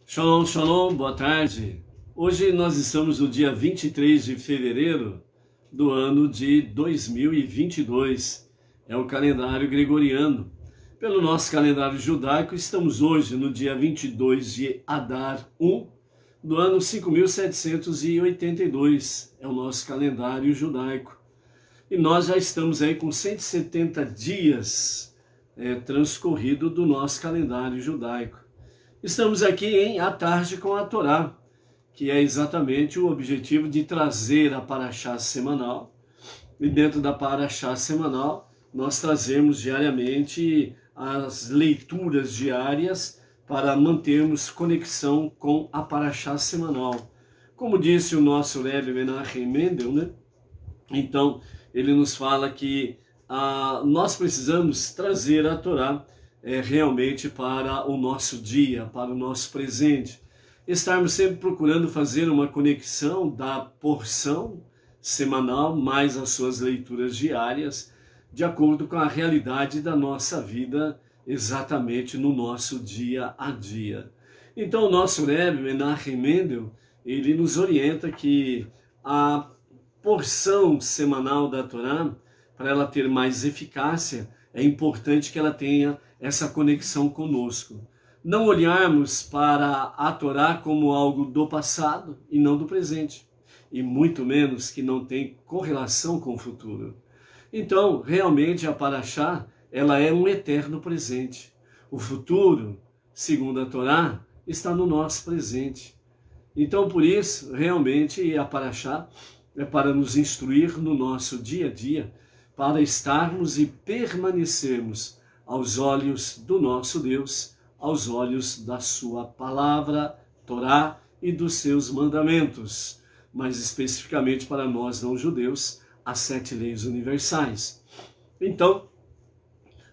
Shalom, shalom, boa tarde. Hoje nós estamos no dia 23 de fevereiro do ano de 2022. É o calendário gregoriano. Pelo nosso calendário judaico, estamos hoje no dia 22 de Adar 1 do ano 5782. É o nosso calendário judaico. E nós já estamos aí com 170 dias transcorrido do nosso calendário judaico. Estamos aqui em A Tarde com a Torá, que é exatamente o objetivo de trazer a Parashá semanal. E dentro da Parashá semanal, nós trazemos diariamente as leituras diárias para mantermos conexão com a Parashá semanal. Como disse o nosso Rebbe Menachem Mendel, né? Então, ele nos fala que nós precisamos trazer a Torá realmente para o nosso dia, para o nosso presente. Estarmos sempre procurando fazer uma conexão da porção semanal mais as suas leituras diárias, de acordo com a realidade da nossa vida, exatamente no nosso dia a dia. Então o nosso Rebbe Menachem Mendel, ele nos orienta que a porção semanal da Torá, para ela ter mais eficácia, é importante que ela tenha essa conexão conosco. Não olharmos para a Torá como algo do passado e não do presente, e muito menos que não tem correlação com o futuro. Então, realmente a Parashá, ela é um eterno presente. O futuro, segundo a Torá, está no nosso presente. Então, por isso, realmente a Parashá é para nos instruir no nosso dia a dia, para estarmos e permanecermos aos olhos do nosso Deus, aos olhos da sua palavra, Torá, e dos seus mandamentos, mas especificamente para nós não-judeus, as 7 leis universais. Então,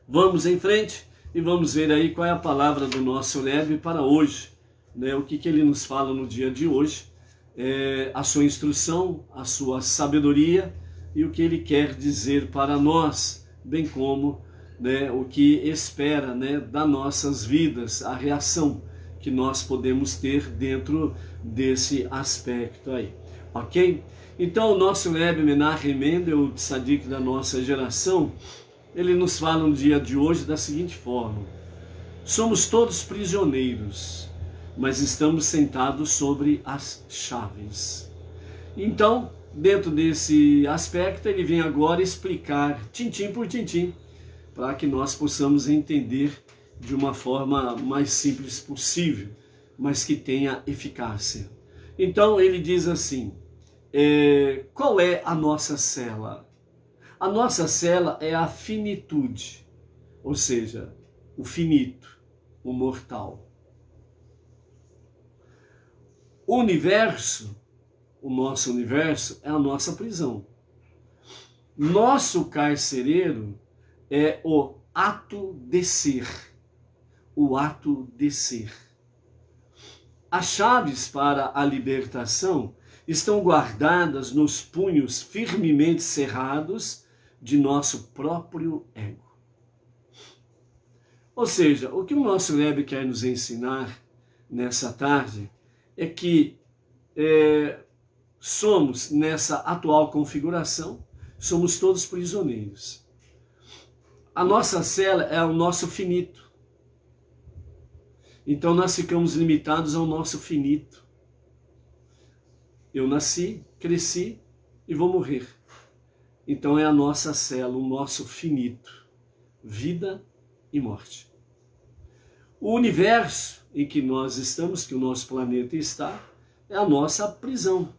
vamos em frente e vamos ver aí qual é a palavra do nosso Rebbe para hoje, né? O que ele nos fala no dia de hoje, a sua instrução, a sua sabedoria e o que ele quer dizer para nós, bem como o que espera das nossas vidas, a reação que nós podemos ter dentro desse aspecto aí, ok? Então o nosso Rebbe Menachem Mendel, o tzadik da nossa geração, ele nos fala no dia de hoje da seguinte forma: somos todos prisioneiros, mas estamos sentados sobre as chaves. Então, dentro desse aspecto, ele vem agora explicar, tintim por tintim, para que nós possamos entender de uma forma mais simples possível, mas que tenha eficácia. Então, ele diz assim, qual é a nossa cela? A nossa cela é a finitude, ou seja, o finito, o mortal. O universo, o nosso universo, é a nossa prisão. Nosso carcereiro é o ato de ser. O ato de ser. As chaves para a libertação estão guardadas nos punhos firmemente cerrados de nosso próprio ego. Ou seja, o que o nosso Rebbe quer nos ensinar nessa tarde é que somos, nessa atual configuração, somos todos prisioneiros. A nossa cela é o nosso finito. Então nós ficamos limitados ao nosso finito. Eu nasci, cresci e vou morrer. Então é a nossa cela, o nosso finito. Vida e morte. O universo em que nós estamos, que o nosso planeta está, é a nossa prisão.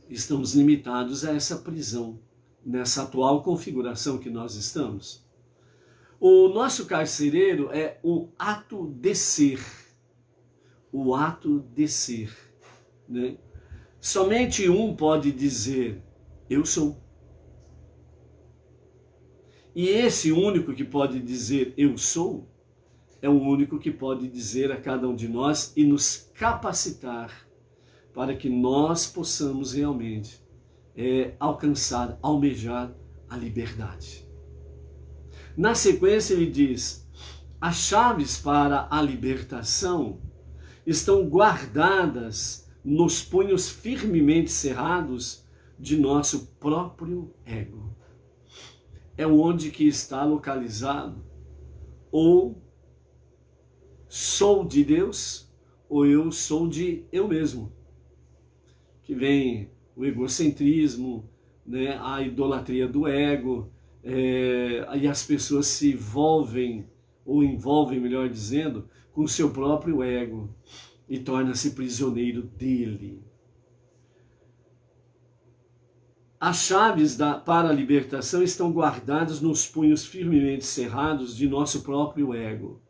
Estamos limitados a essa prisão, nessa atual configuração que nós estamos. O nosso carcereiro é o ato de ser. O ato de ser. Né? Somente um pode dizer, eu sou. E esse único que pode dizer, eu sou, é o único que pode dizer a cada um de nós e nos capacitar para que nós possamos realmente alcançar, almejar a liberdade. Na sequência ele diz, As chaves para a libertação estão guardadas nos punhos firmemente cerrados de nosso próprio ego. É onde que está localizado ou sou de Deus ou eu sou de eu mesmo. Que vem o egocentrismo, né, a idolatria do ego, e as pessoas se envolvem, melhor dizendo, com o seu próprio ego e torna-se prisioneiro dele. As chaves para a libertação estão guardadas nos punhos firmemente cerrados de nosso próprio ego.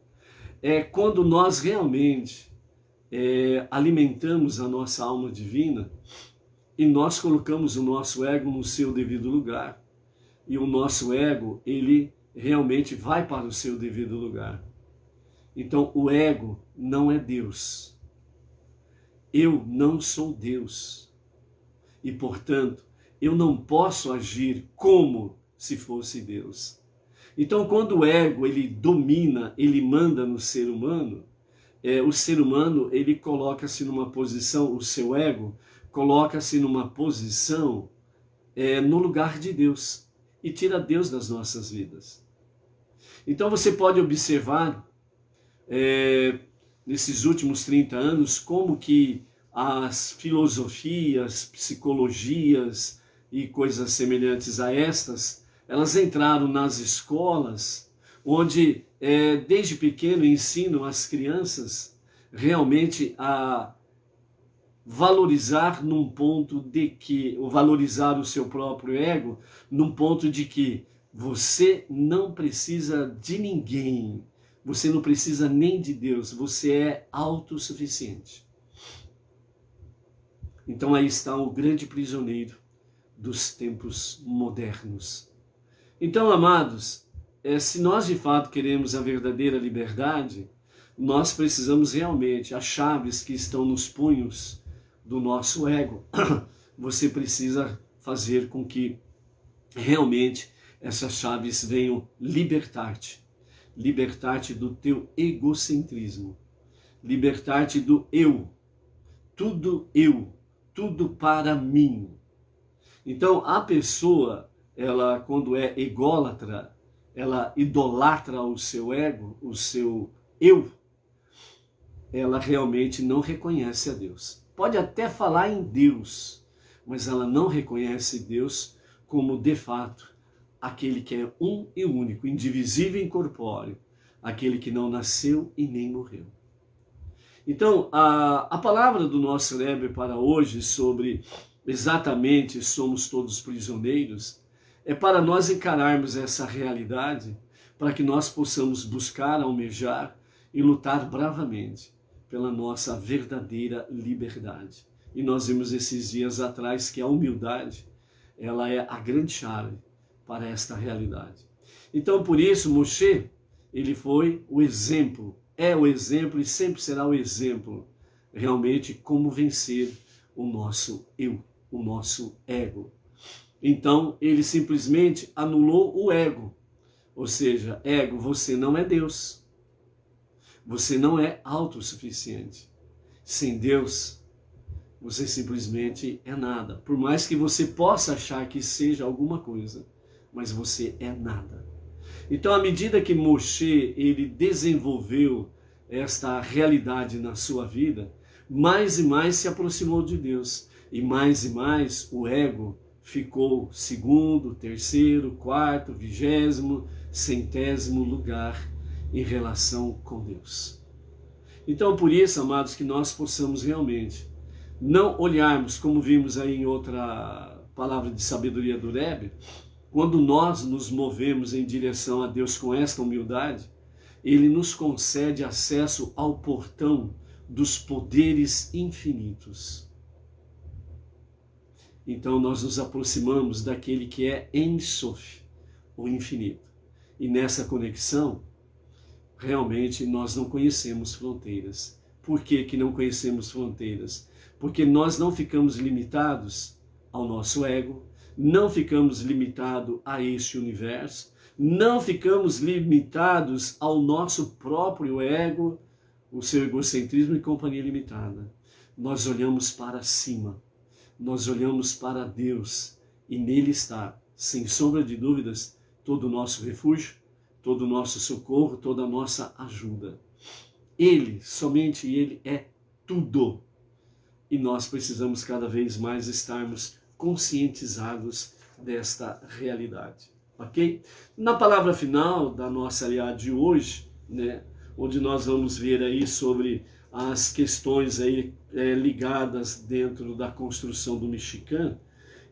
É quando nós realmente alimentamos a nossa alma divina e nós colocamos o nosso ego no seu devido lugar. E o nosso ego, ele realmente vai para o seu devido lugar. Então, o ego não é Deus. Eu não sou Deus. E, portanto, eu não posso agir como se fosse Deus. Então, quando o ego, ele domina, ele manda no ser humano, o ser humano, ele coloca-se numa posição, o seu ego, coloca-se numa posição no lugar de Deus e tira Deus das nossas vidas. Então você pode observar nesses últimos 30 anos como que as filosofias, psicologias e coisas semelhantes a estas, elas entraram nas escolas onde desde pequeno ensinam as crianças realmente a valorizar num ponto de que, ou valorizar o seu próprio ego, num ponto de que você não precisa de ninguém, você não precisa nem de Deus, você é autossuficiente. Então aí está o grande prisioneiro dos tempos modernos. Então, amados, se nós de fato queremos a verdadeira liberdade, nós precisamos realmente, as chaves que estão nos punhos do nosso ego, você precisa fazer com que realmente essas chaves venham libertar-te do teu egocentrismo, libertar-te do eu, tudo para mim. Então a pessoa, ela quando é ególatra, ela idolatra o seu ego, o seu eu, ela realmente não reconhece a Deus. Pode até falar em Deus, mas ela não reconhece Deus como, de fato, aquele que é um e único, indivisível e incorpóreo, aquele que não nasceu e nem morreu. Então, a palavra do nosso Rebbe para hoje sobre exatamente somos todos prisioneiros, é para nós encararmos essa realidade, para que nós possamos buscar, almejar e lutar bravamente pela nossa verdadeira liberdade. E nós vimos esses dias atrás que a humildade, ela é a grande chave para esta realidade. Então, por isso, Moshe, ele foi o exemplo, é o exemplo e sempre será o exemplo, realmente, como vencer o nosso eu, o nosso ego. Então, ele simplesmente anulou o ego, ou seja, ego, você não é Deus. Você não é autossuficiente. Sem Deus, você simplesmente é nada. Por mais que você possa achar que seja alguma coisa, mas você é nada. Então, à medida que Moshe ele desenvolveu esta realidade na sua vida, mais e mais se aproximou de Deus. E mais o ego ficou segundo, terceiro, quarto, 20º, 100º lugar em relação com Deus. Então, por isso, amados, que nós possamos realmente não olharmos, como vimos aí em outra palavra de sabedoria do Rebbe, quando nós nos movemos em direção a Deus com esta humildade, Ele nos concede acesso ao portão dos poderes infinitos. Então, nós nos aproximamos daquele que é Ein Sof, o infinito. E nessa conexão, realmente nós não conhecemos fronteiras. Por que que não conhecemos fronteiras? Porque nós não ficamos limitados ao nosso ego, não ficamos limitados a este universo, não ficamos limitados ao nosso próprio ego, o seu egocentrismo e companhia limitada. Nós olhamos para cima, nós olhamos para Deus e nele está, sem sombra de dúvidas, todo o nosso refúgio, todo o nosso socorro, toda a nossa ajuda. Ele, somente Ele é tudo. E nós precisamos cada vez mais estarmos conscientizados desta realidade, ok? Na palavra final da nossa aliada de hoje, né, onde nós vamos ver aí sobre as questões aí ligadas dentro da construção do Michigan,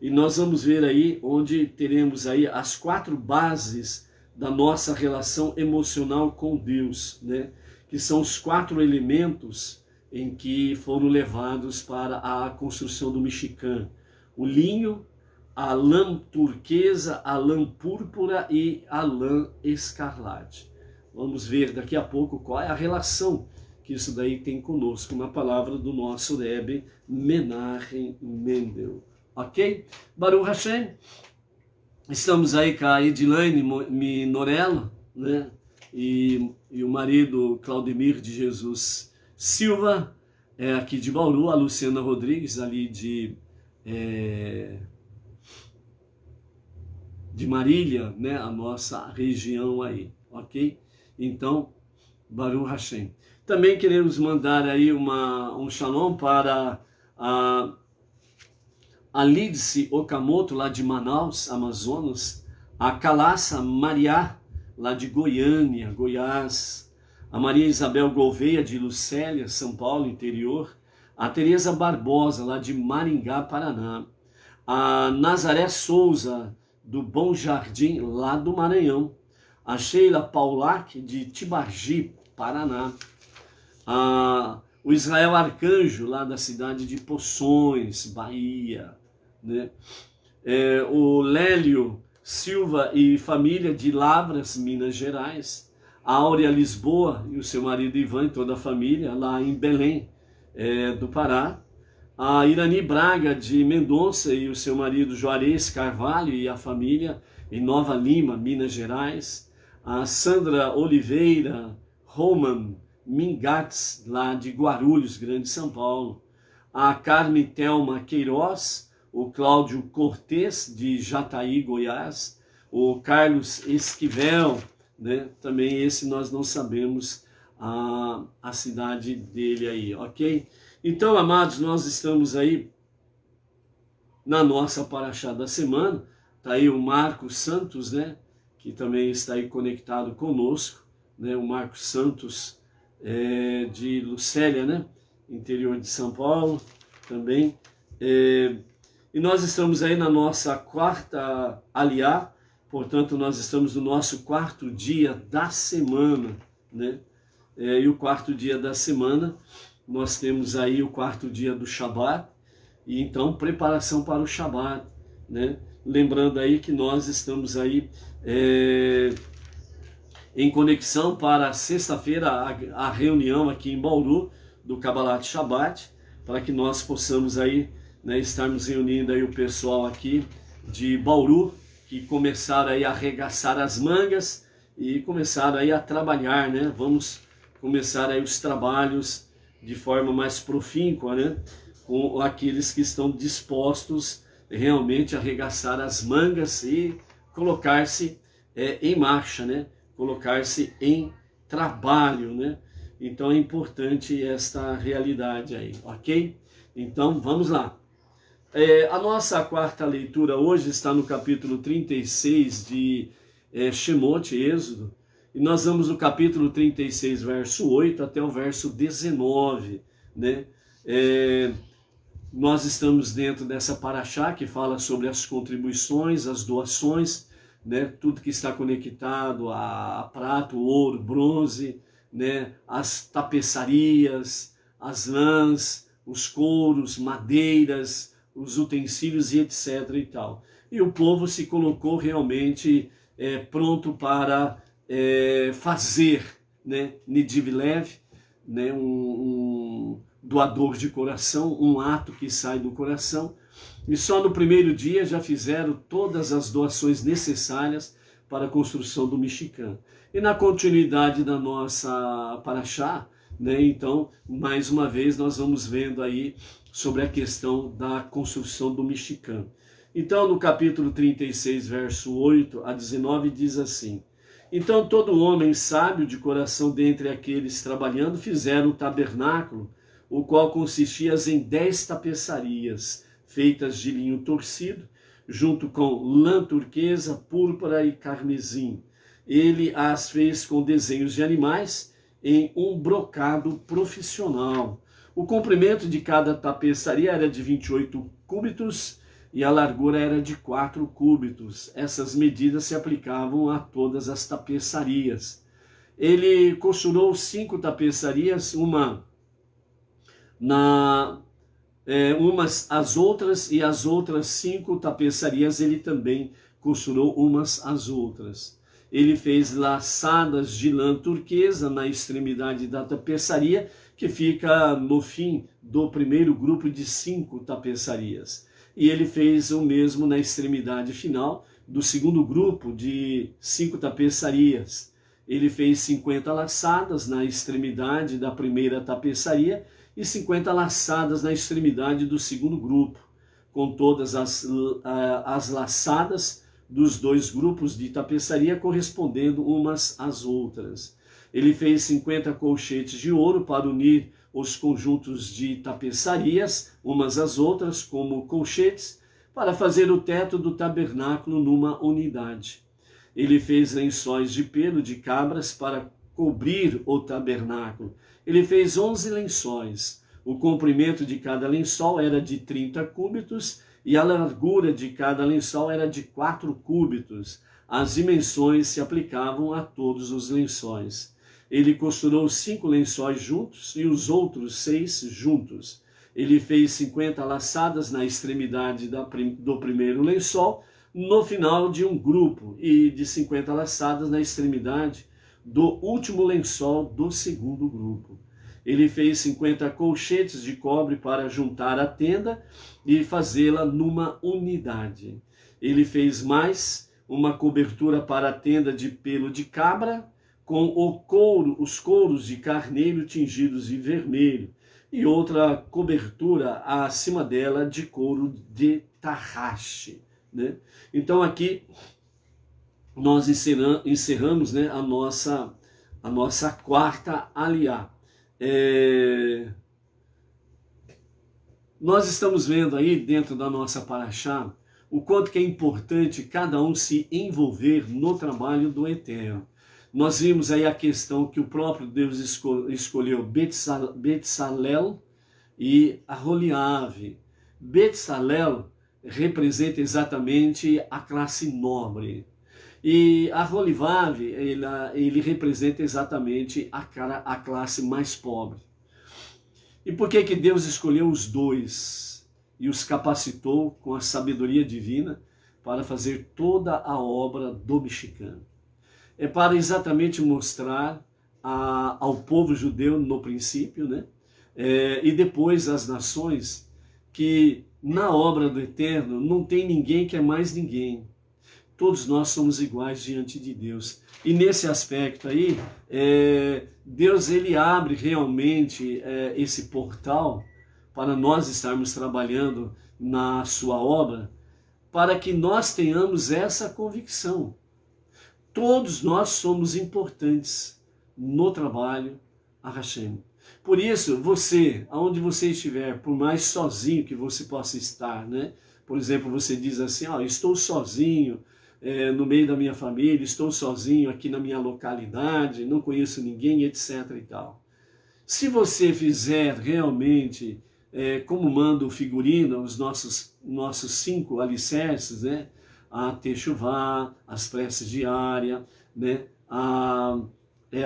e nós vamos ver aí onde teremos aí as 4 bases da nossa relação emocional com Deus, né, que são os 4 elementos em que foram levados para a construção do Michigan: o linho, a lã turquesa, a lã púrpura e a lã escarlate. Vamos ver daqui a pouco qual é a relação que isso daí tem conosco na palavra do nosso Rebbe Menachem Mendel. Ok? Baruch Hashem. Estamos aí com a Edilane Minorello, né? E o marido Claudemir de Jesus Silva, aqui de Bauru, a Luciana Rodrigues, ali de Marília, né? A nossa região aí, ok? Então, Baruch Hashem. Também queremos mandar aí um shalom para a Lídice Okamoto, lá de Manaus, Amazonas, a Calassa Maria, lá de Goiânia, Goiás, a Maria Isabel Gouveia, de Lucélia, São Paulo, interior, a Tereza Barbosa, lá de Maringá, Paraná, a Nazaré Souza, do Bom Jardim, lá do Maranhão, a Sheila Paulac, de Tibargi, Paraná, o Israel Arcanjo, lá da cidade de Poções, Bahia, né? O Lélio Silva e família, de Lavras, Minas Gerais, a Áurea Lisboa e o seu marido Ivan e toda a família, lá em Belém, do Pará, a Irani Braga, de Mendonça, e o seu marido Juarez Carvalho e a família, em Nova Lima, Minas Gerais, a Sandra Oliveira Roman Mingatz, lá de Guarulhos, Grande São Paulo, a Carme Thelma Queiroz, o Cláudio Cortez, de Jataí, Goiás, o Carlos Esquivel, né? Também esse nós não sabemos a cidade dele aí, ok? Então, amados, nós estamos aí na nossa paraxá da semana. Tá aí o Marcos Santos, né? Que também está aí conectado conosco, né? O Marcos Santos de Lucélia, né? Interior de São Paulo também. E nós estamos aí na nossa 4ª aliá, portanto nós estamos no nosso 4º dia da semana, né? E o 4º dia da semana, nós temos aí o 4º dia do Shabat, e então preparação para o Shabat, né? Lembrando aí que nós estamos aí em conexão para sexta-feira, a reunião aqui em Bauru, do Kabbalat Shabbat, para que nós possamos aí, né, estarmos reunindo aí o pessoal aqui de Bauru, que começaram aí a arregaçar as mangas e começaram aí a trabalhar, né? Vamos começar aí os trabalhos de forma mais profíncua, né? Com aqueles que estão dispostos realmente a arregaçar as mangas e colocar-se em marcha, né? Colocar-se em trabalho, né? Então é importante esta realidade aí, ok? Então vamos lá. A nossa 4ª leitura hoje está no capítulo 36 de Shemot, Êxodo, e nós vamos no capítulo 36, verso 8 até o verso 19, né? Nós estamos dentro dessa paraxá que fala sobre as contribuições, as doações, né? Tudo que está conectado a prata, ouro, bronze, né? As tapeçarias, as lãs, os couros, madeiras, os utensílios e etc. e tal. E o povo se colocou realmente pronto para fazer, né? Nidiv Lev, né? Um doador de coração, um ato que sai do coração. E só no primeiro dia já fizeram todas as doações necessárias para a construção do Mishkan. E na continuidade da nossa Parashá, né, então, mais uma vez, nós vamos vendo aí sobre a questão da construção do Mishkan. Então, no capítulo 36, verso 8 a 19, diz assim: então todo homem sábio de coração dentre aqueles trabalhando fizeram o tabernáculo, o qual consistia em 10 tapeçarias, feitas de linho torcido, junto com lã turquesa, púrpura e carmesim. Ele as fez com desenhos de animais em um brocado profissional. O comprimento de cada tapeçaria era de 28 cúbitos e a largura era de 4 cúbitos. Essas medidas se aplicavam a todas as tapeçarias. Ele costurou 5 tapeçarias, umas às outras, e as outras 5 tapeçarias ele também costurou umas às outras. Ele fez laçadas de lã turquesa na extremidade da tapeçaria, que fica no fim do primeiro grupo de 5 tapeçarias. E ele fez o mesmo na extremidade final do segundo grupo de 5 tapeçarias. Ele fez 50 laçadas na extremidade da primeira tapeçaria e 50 laçadas na extremidade do segundo grupo, com todas as laçadas dos 2 grupos de tapeçaria correspondendo umas às outras. Ele fez 50 colchetes de ouro para unir os conjuntos de tapeçarias, umas às outras, como colchetes, para fazer o teto do tabernáculo numa unidade. Ele fez lençóis de pelo de cabras para cobrir o tabernáculo. Ele fez 11 lençóis. O comprimento de cada lençol era de 30 cúbitos e a largura de cada lençol era de 4 cúbitos. As dimensões se aplicavam a todos os lençóis. Ele costurou 5 lençóis juntos e os outros 6 juntos. Ele fez 50 laçadas na extremidade do primeiro lençol, no final de um grupo, e de 50 laçadas na extremidade do último lençol do segundo grupo. Ele fez 50 colchetes de cobre para juntar a tenda e fazê-la numa unidade. Ele fez mais uma cobertura para a tenda de pelo de cabra, com os couros de carneiro tingidos de vermelho, e outra cobertura acima dela de couro de tarraxe, né? Então aqui nós encerramos, né, a nossa quarta aliá. Nós estamos vendo aí dentro da nossa Parashá o quanto que é importante cada um se envolver no trabalho do Eterno. Nós vimos aí a questão que o próprio Deus escolheu Betsalel e Aholiav. Betsalel representa exatamente a classe nobre. E Aholiav, ele representa exatamente a classe mais pobre. E por que Deus escolheu os dois e os capacitou com a sabedoria divina para fazer toda a obra do Mishkan? É para exatamente mostrar ao povo judeu no princípio, né? E depois às nações, que na obra do Eterno não tem ninguém que é mais ninguém. Todos nós somos iguais diante de Deus. E nesse aspecto aí, Deus ele abre realmente esse portal para nós estarmos trabalhando na sua obra, para que nós tenhamos essa convicção. Todos nós somos importantes no trabalho a Hashem. Por isso, você, aonde você estiver, por mais sozinho que você possa estar, né? Por exemplo, você diz assim, estou sozinho no meio da minha família, estou sozinho aqui na minha localidade, não conheço ninguém, etc. e tal. Se você fizer realmente, como manda o figurino, os nossos 5 alicerces, né? A Teshuvá, as preces diárias, né? a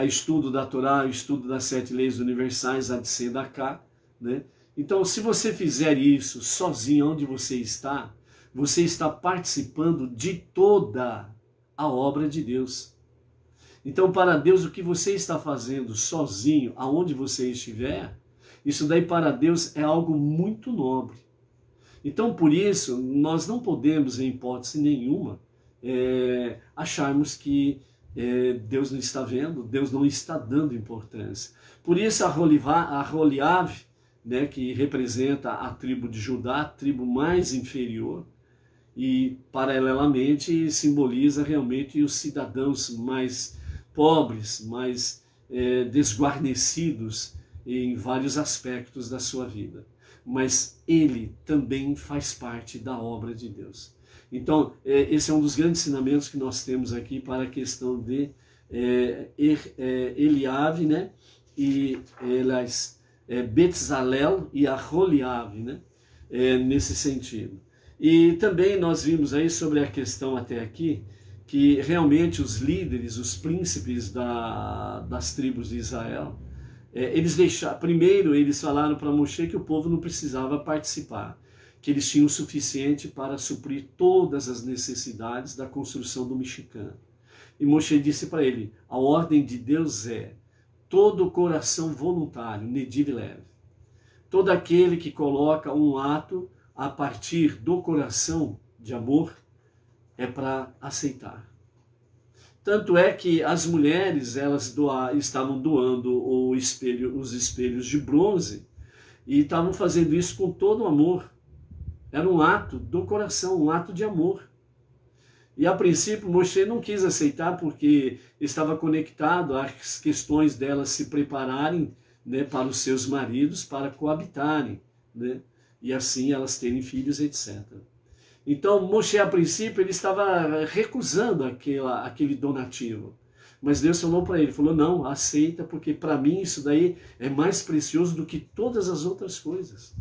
estudo da Torá, o estudo das 7 leis universais, a de Sedaká, né? Então, se você fizer isso sozinho, onde você está participando de toda a obra de Deus. Então, para Deus, o que você está fazendo sozinho, aonde você estiver, isso daí para Deus é algo muito nobre. Então, por isso, nós não podemos, em hipótese nenhuma, acharmos que Deus não está vendo, Deus não está dando importância. Por isso a Aholiab, né, que representa a tribo de Judá, a tribo mais inferior, e paralelamente simboliza realmente os cidadãos mais pobres, mais desguarnecidos em vários aspectos da sua vida. Mas ele também faz parte da obra de Deus. Então, esse é um dos grandes ensinamentos que nós temos aqui para a questão de Eliabe, né? E Betzalel e Aholiab, né? Nesse sentido. E também nós vimos aí sobre a questão até aqui, que realmente os líderes, os príncipes das tribos de Israel, primeiro eles falaram para Moshe que o povo não precisava participar, que eles tinham o suficiente para suprir todas as necessidades da construção do Mishkan. E Moshe disse para ele, a ordem de Deus é todo coração voluntário, nediv lev. Todo aquele que coloca um ato a partir do coração de amor é para aceitar. Tanto é que as mulheres estavam doando os espelhos de bronze e estavam fazendo isso com todo o amor. Era um ato do coração, um ato de amor. E a princípio Moshe não quis aceitar porque estava conectado às questões delas se prepararem, né, para os seus maridos, para coabitarem, né, e assim elas terem filhos, etc. Então Moshe a princípio ele estava recusando aquele donativo. Mas Deus falou para ele, falou, não, aceita, porque para mim isso daí é mais precioso do que todas as outras coisas.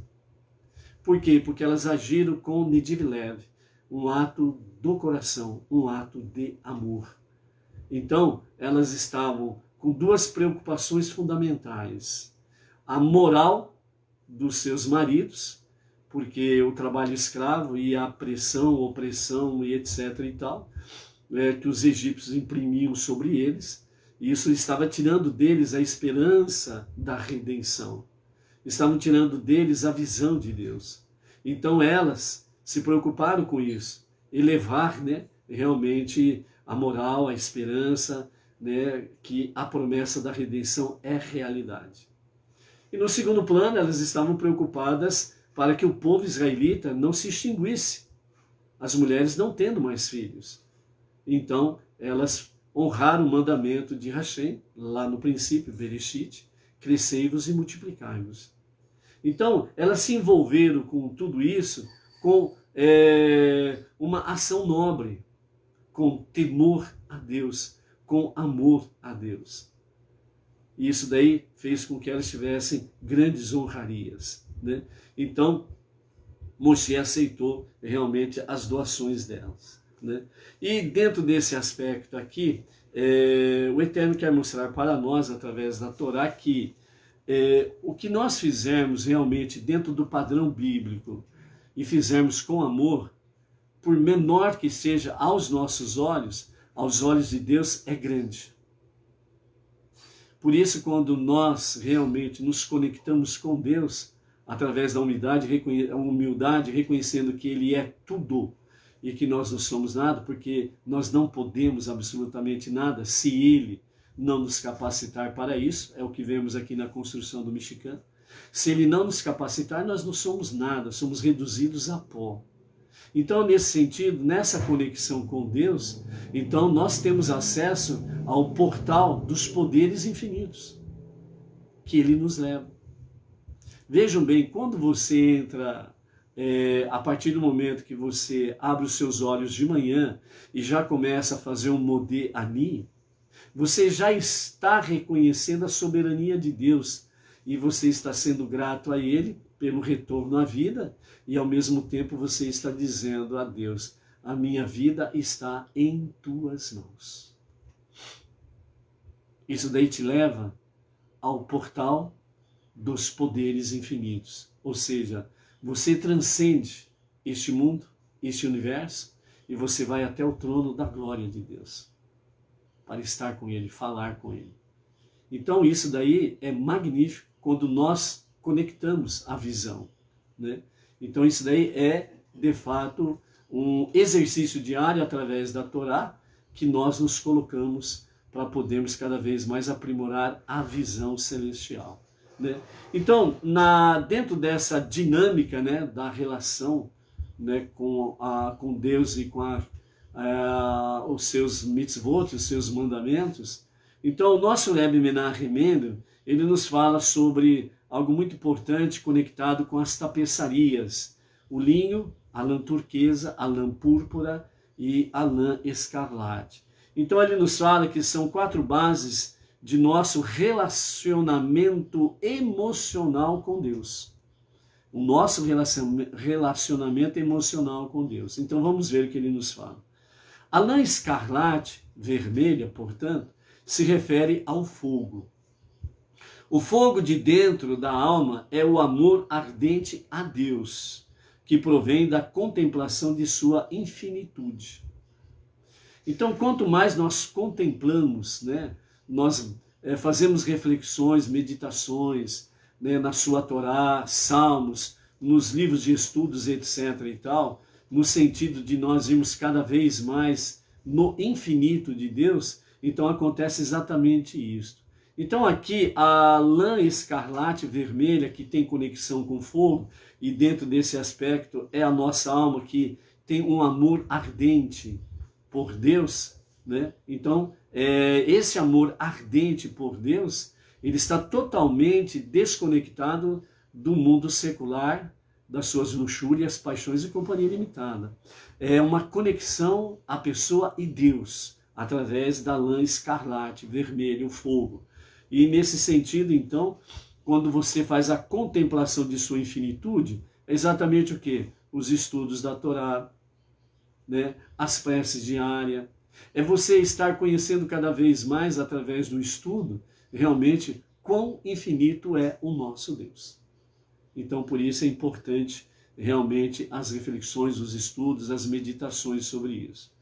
Por quê? Porque elas agiram com nediv lev, um ato do coração, um ato de amor. Então, elas estavam com duas preocupações fundamentais. A moral dos seus maridos, porque o trabalho escravo e a pressão, opressão e etc. e tal, que os egípcios imprimiam sobre eles, e isso estava tirando deles a esperança da redenção. Estavam tirando deles a visão de Deus. Então elas se preocuparam com isso, elevar, né, realmente a moral, a esperança, né, que a promessa da redenção é realidade. E no segundo plano, elas estavam preocupadas para que o povo israelita não se extinguisse, as mulheres não tendo mais filhos. Então, elas honraram o mandamento de Hashem, lá no princípio, Bereshit, crescei-vos e multiplicai-vos. Então, elas se envolveram com tudo isso, com uma ação nobre, com temor a Deus, com amor a Deus. E isso daí fez com que elas tivessem grandes honrarias, né? Então, Moshe aceitou realmente as doações delas, né? E dentro desse aspecto aqui, o Eterno quer mostrar para nós, através da Torá, que o que nós fizermos realmente dentro do padrão bíblico e fizermos com amor, por menor que seja aos nossos olhos, aos olhos de Deus é grande. Por isso, quando nós realmente nos conectamos com Deus, através da humildade, reconhecendo que Ele é tudo e que nós não somos nada, porque nós não podemos absolutamente nada se Ele não nos capacitar para isso, é o que vemos aqui na construção do Mishkan. Se Ele não nos capacitar, nós não somos nada, somos reduzidos a pó. Então, nesse sentido, nessa conexão com Deus, então nós temos acesso ao portal dos poderes infinitos que Ele nos leva. Vejam bem, quando você entra, a partir do momento que você abre os seus olhos de manhã e já começa a fazer um modé ani, você já está reconhecendo a soberania de Deus e você está sendo grato a Ele pelo retorno à vida e ao mesmo tempo você está dizendo a Deus, a minha vida está em tuas mãos. Isso daí te leva ao portal dos poderes infinitos, ou seja, você transcende este mundo, este universo, e você vai até o trono da glória de Deus, para estar com Ele, falar com Ele. Então isso daí é magnífico quando nós conectamos a visão, né? Então isso daí é, de fato, um exercício diário através da Torá, que nós nos colocamos para podermos cada vez mais aprimorar a visão celestial, né? Então, dentro dessa dinâmica, né, da relação, né, com Deus e com os seus mitzvot, os seus mandamentos, então o nosso Rebbe Menachem Mendel, ele nos fala sobre algo muito importante conectado com as tapeçarias, o linho, a lã turquesa, a lã púrpura e a lã escarlate. Então ele nos fala que são 4 bases de nosso relacionamento emocional com Deus. O nosso relacionamento emocional com Deus. Então vamos ver o que ele nos fala. A lã escarlate, vermelha, portanto, se refere ao fogo. O fogo de dentro da alma é o amor ardente a Deus, que provém da contemplação de sua infinitude. Então, quanto mais nós contemplamos, né, nós fazemos reflexões, meditações, né, na sua Torá, salmos, nos livros de estudos, etc. e tal, no sentido de nós irmos cada vez mais no infinito de Deus, então acontece exatamente isso. Então aqui a lã escarlate vermelha, que tem conexão com fogo, e dentro desse aspecto é a nossa alma que tem um amor ardente por Deus, né? Então esse amor ardente por Deus, ele está totalmente desconectado do mundo secular, das suas luxúrias, paixões e companhia limitada. É uma conexão à pessoa e Deus, através da lã escarlate, vermelho, o fogo. E nesse sentido, então, quando você faz a contemplação de sua infinitude, é exatamente o quê? Os estudos da Torá, né? As preces diárias. É você estar conhecendo cada vez mais, através do estudo, realmente quão infinito é o nosso Deus. Então, por isso é importante realmente as reflexões, os estudos, as meditações sobre isso.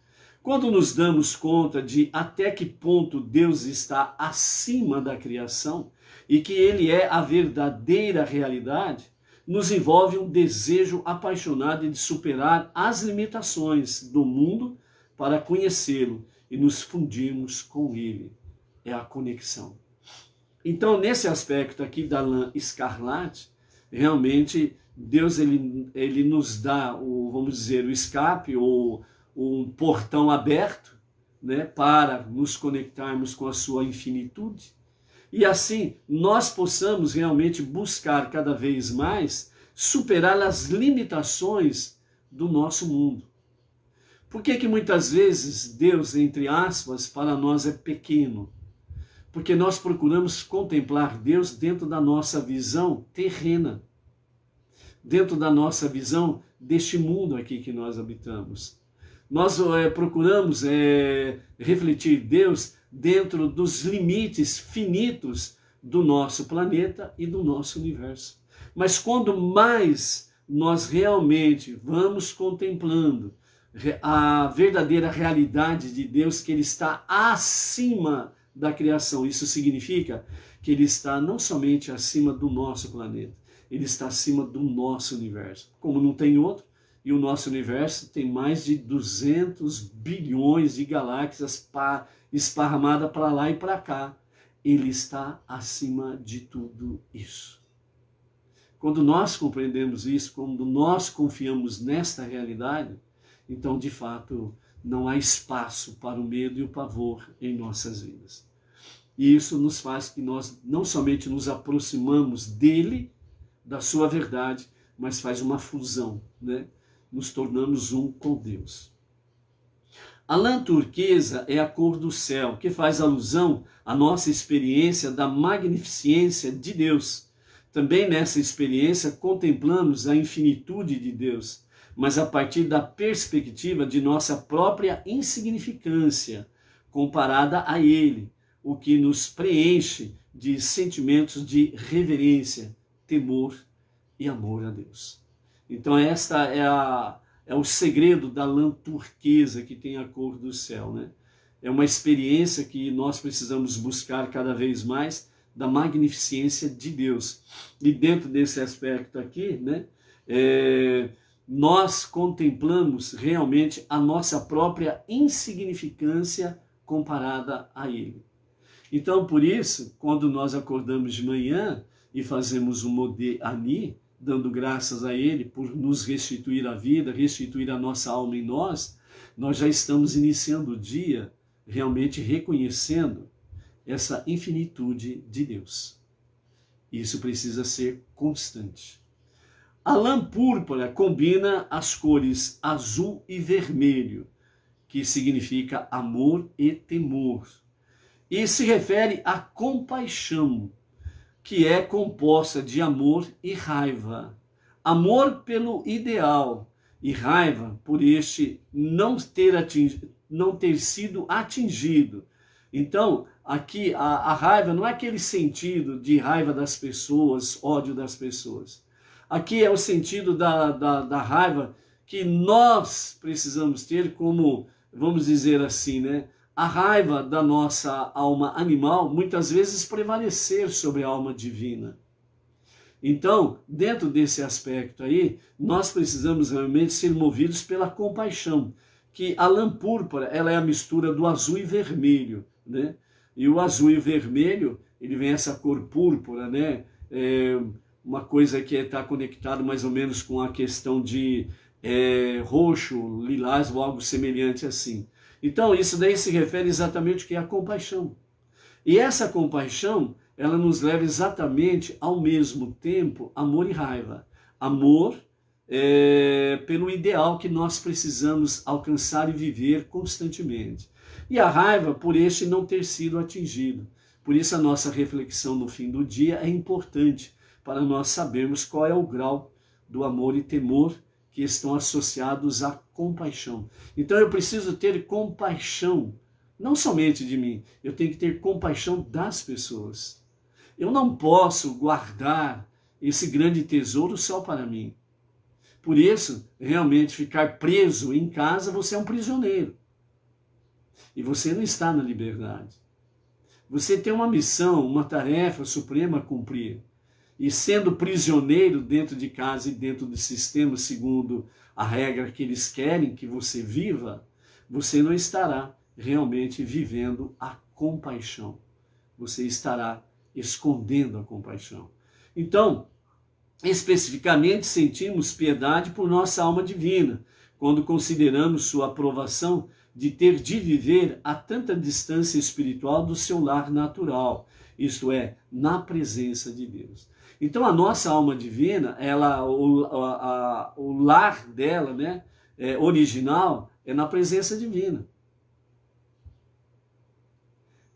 Quando nos damos conta de até que ponto Deus está acima da criação e que Ele é a verdadeira realidade, nos envolve um desejo apaixonado de superar as limitações do mundo para conhecê-lo e nos fundirmos com Ele. É a conexão. Então, nesse aspecto aqui da lã escarlate, realmente Deus ele nos dá, vamos dizer, o escape ou um portão aberto, né, para nos conectarmos com a sua infinitude. E assim nós possamos realmente buscar cada vez mais superar as limitações do nosso mundo. Por que muitas vezes Deus, entre aspas, para nós é pequeno? Porque nós procuramos contemplar Deus dentro da nossa visão terrena, dentro da nossa visão deste mundo aqui que nós habitamos. Nós procuramos refletir Deus dentro dos limites finitos do nosso planeta e do nosso universo. Mas quando mais nós realmente vamos contemplando a verdadeira realidade de Deus, que Ele está acima da criação, isso significa que Ele está não somente acima do nosso planeta, Ele está acima do nosso universo. Como não tem outro, e o nosso universo tem mais de 200 bilhões de galáxias esparramadas para lá e para cá. Ele está acima de tudo isso. Quando nós compreendemos isso, quando nós confiamos nesta realidade, então, de fato, não há espaço para o medo e o pavor em nossas vidas. E isso nos faz que nós não somente nos aproximamos dele, da sua verdade, mas faz uma fusão, né? Nos tornamos um com Deus. A lã turquesa é a cor do céu, que faz alusão à nossa experiência da magnificência de Deus. Também nessa experiência contemplamos a infinitude de Deus, mas a partir da perspectiva de nossa própria insignificância comparada a Ele, o que nos preenche de sentimentos de reverência, temor e amor a Deus. Então esta é o segredo da lã turquesa, que tem a cor do céu, né? É uma experiência que nós precisamos buscar cada vez mais da magnificência de Deus. E dentro desse aspecto aqui, né, nós contemplamos realmente a nossa própria insignificância comparada a Ele. Então, por isso, quando nós acordamos de manhã e fazemos um Modé Ani, dando graças a Ele por nos restituir a vida, restituir a nossa alma em nós, nós já estamos iniciando o dia realmente reconhecendo essa infinitude de Deus. Isso precisa ser constante. A lã púrpura combina as cores azul e vermelho, que significa amor e temor. E se refere à compaixão, que é composta de amor e raiva. Amor pelo ideal e raiva por este não ter sido atingido. Então, aqui a raiva não é aquele sentido de raiva das pessoas, ódio das pessoas. Aqui é o sentido da raiva que nós precisamos ter como, vamos dizer assim, né? A raiva da nossa alma animal muitas vezes prevalecer sobre a alma divina. Então, dentro desse aspecto aí, nós precisamos realmente ser movidos pela compaixão, que a lã púrpura, ela é a mistura do azul e vermelho, né? E o azul e o vermelho, ele vem essa cor púrpura, né? Uma coisa que está conectada mais ou menos com a questão de roxo, lilás ou algo semelhante assim. Então, isso daí se refere exatamente ao que é a compaixão. E essa compaixão, ela nos leva exatamente ao mesmo tempo amor e raiva. Amor pelo ideal que nós precisamos alcançar e viver constantemente. E a raiva por este não ter sido atingido. Por isso a nossa reflexão no fim do dia é importante para nós sabermos qual é o grau do amor e temor que estão associados à compaixão. Então eu preciso ter compaixão, não somente de mim, eu tenho que ter compaixão das pessoas. Eu não posso guardar esse grande tesouro só para mim. Por isso, realmente ficar preso em casa, você é um prisioneiro. E você não está na liberdade. Você tem uma missão, uma tarefa suprema a cumprir. E sendo prisioneiro dentro de casa e dentro do sistema, segundo a regra que eles querem que você viva, você não estará realmente vivendo a compaixão. Você estará escondendo a compaixão. Então, especificamente, sentimos piedade por nossa alma divina, quando consideramos sua aprovação de ter de viver a tanta distância espiritual do seu lar natural, isto é, na presença de Deus. Então a nossa alma divina, o lar dela, né, original, é na presença divina.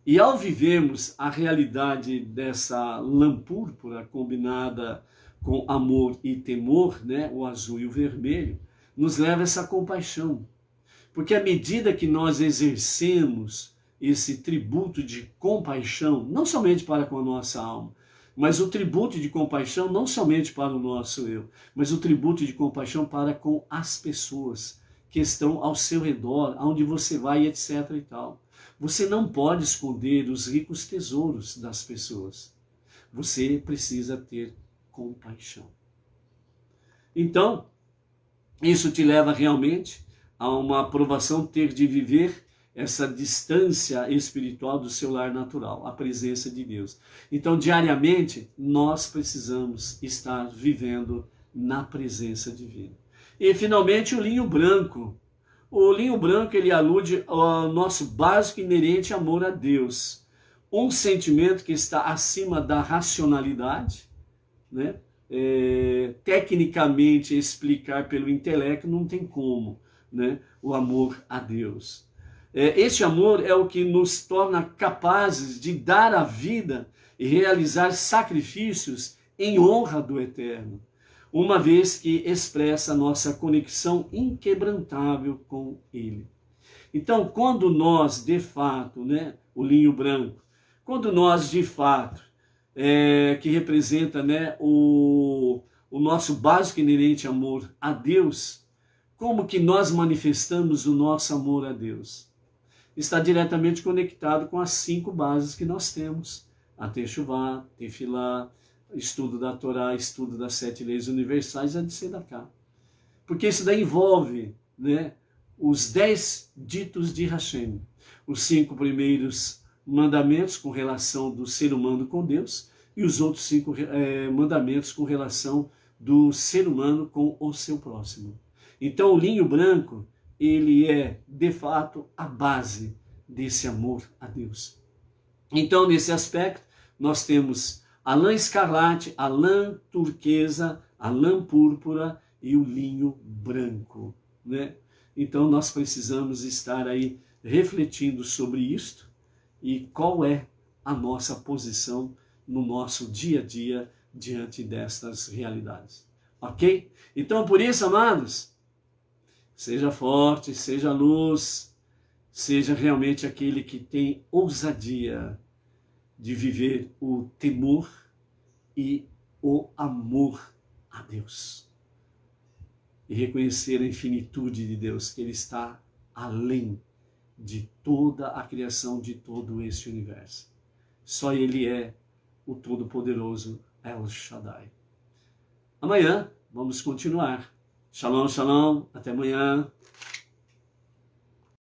E ao vivermos a realidade dessa lã púrpura combinada com amor e temor, né, o azul e o vermelho, nos leva a essa compaixão. Porque à medida que nós exercemos esse tributo de compaixão, não somente para com a nossa alma, mas o tributo de compaixão não somente para o nosso eu, mas o tributo de compaixão para com as pessoas que estão ao seu redor, aonde você vai, etc. e tal. Você não pode esconder os ricos tesouros das pessoas. Você precisa ter compaixão. Então, isso te leva realmente a uma aprovação ter de viver essa distância espiritual do seu lar natural, a presença de Deus. Então, diariamente, nós precisamos estar vivendo na presença divina. E, finalmente, o linho branco. O linho branco, ele alude ao nosso básico e inerente amor a Deus. Um sentimento que está acima da racionalidade, né? Tecnicamente explicar pelo intelecto não tem como, né? O amor a Deus. Este amor é o que nos torna capazes de dar a vida e realizar sacrifícios em honra do Eterno, uma vez que expressa a nossa conexão inquebrantável com Ele. Então, quando nós, de fato, né, o linho branco, quando nós, de fato, que representa, né, o nosso básico e inerente amor a Deus, como que nós manifestamos o nosso amor a Deus? Está diretamente conectado com as 5 bases que nós temos. A Techuvá, Tefilá, estudo da Torá, estudo das 7 leis universais e a Tzedaká. porque isso daí envolve, né, os 10 ditos de Hashem, os 5 primeiros mandamentos com relação do ser humano com Deus e os outros 5 mandamentos com relação do ser humano com o seu próximo. Então o linho branco, ele é de fato a base desse amor a Deus. Então nesse aspecto nós temos a lã escarlate, a lã turquesa, a lã púrpura e o linho branco, né? Então nós precisamos estar aí refletindo sobre isto e qual é a nossa posição no nosso dia a dia diante destas realidades. Ok? Então por isso, amados, seja forte, seja luz, seja realmente aquele que tem ousadia de viver o temor e o amor a Deus. E reconhecer a infinitude de Deus, que Ele está além de toda a criação, de todo este universo. Só Ele é o Todo-Poderoso El Shaddai. Amanhã vamos continuar. Shalom, shalom. Até amanhã.